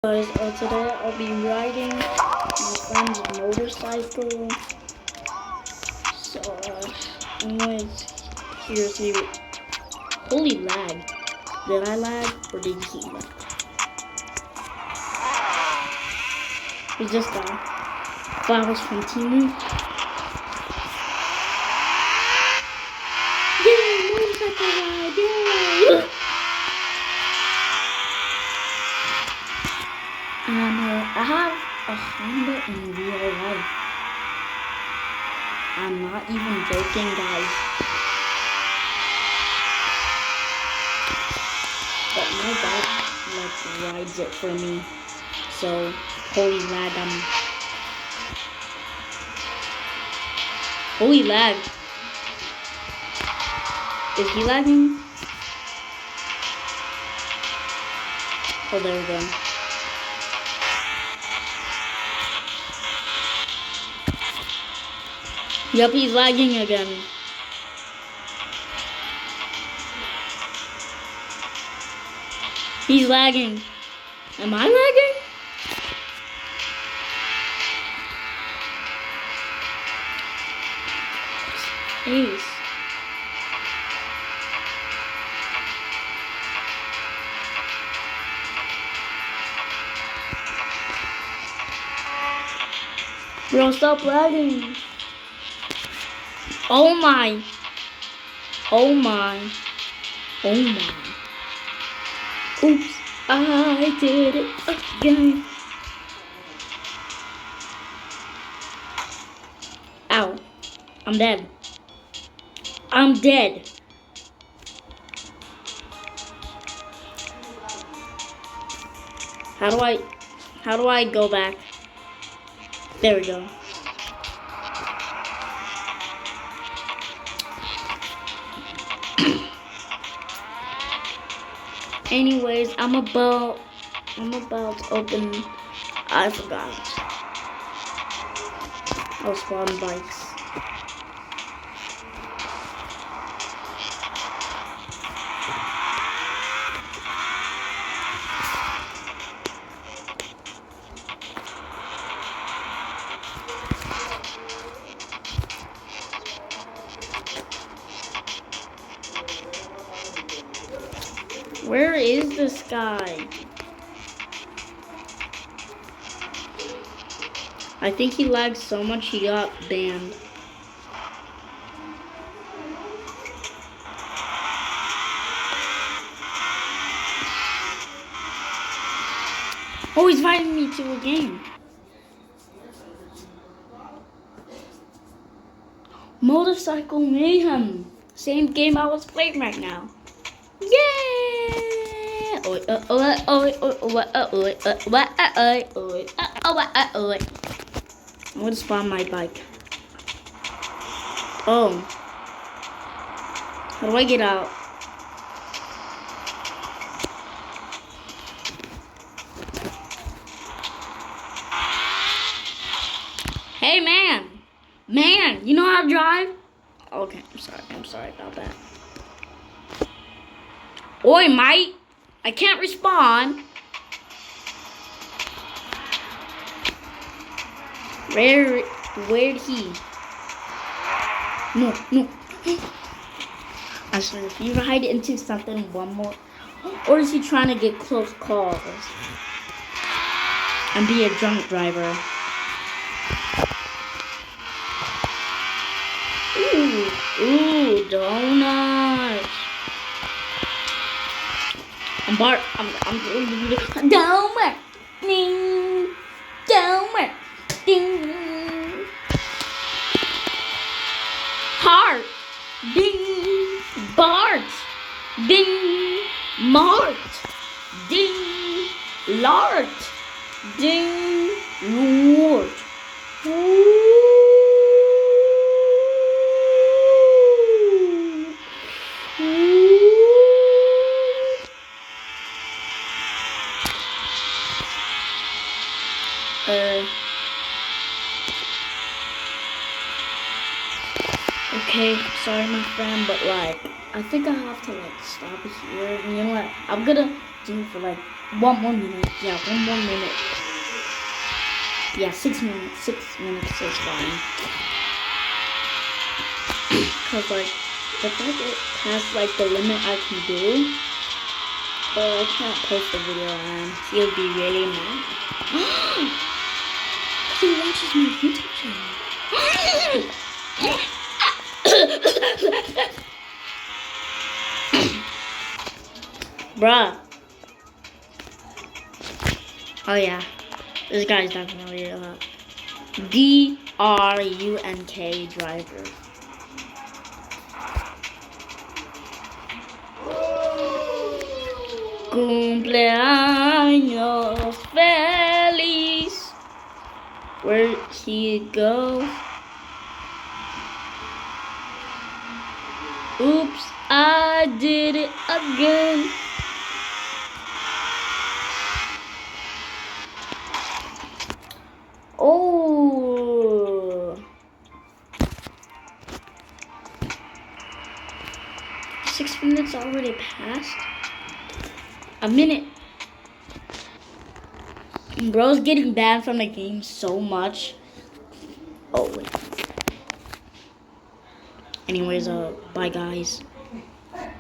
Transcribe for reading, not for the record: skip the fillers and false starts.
Guys, today I'll be riding my friend's motorcycle. So, anyways, here's the holy lag. Did I lag or did he lag? It's just files continue. Yay, motorcycle ride! Yay! I have a Honda in real life. I'm not even joking, guys. But my dad rides it for me. So holy lag, holy lag. Is he lagging? Oh, there we go. Yup, he's lagging again. He's lagging. Am I lagging? Ace. Bro, stop lagging. Oh my. Oh my. Oh my. Oops, I did it again. Ow. I'm dead. I'm dead. How do I go back? There we go. Anyways, I'm about to open. I forgot. I'll spawn bikes. Where is this guy? I think he lagged so much he got banned. Oh, he's inviting me to a game. Motorcycle Mayhem. Same game I was playing right now. Yeah! I'm gonna spawn my bike. Oh. How do I get out? Hey, man! Man, you know how to drive? Okay, I'm sorry about that. Oi, mate! I can't respawn. Where'd he? No. I swear, if you ride into something one more, or is he trying to get close calls and be a drunk driver? Ooh, donuts. I'm donut. Ding, donut. Ding. Heart. Ding. Bart. Ding. Mart. Ding. Lart. Ding. Lord. Okay, sorry my friend, but I think I have to stop it here. And you know what? I'm gonna do it for 1 more minute. Yeah, 1 more minute. Yeah, 6 minutes. 6 minutes is fine. Cause like, if I get past like the limit I can do, I can't post the video and he'll be really mad. Cause he watches my YouTube channel. Bruh. Oh yeah, this guy's definitely a DRUNK driver. Cumpleaños feliz. Where'd he go? Oops, I did it again. Oh. 6 minutes already passed. A minute. Bro's getting banned from the game so much. Oh wait. Anyways, bye guys.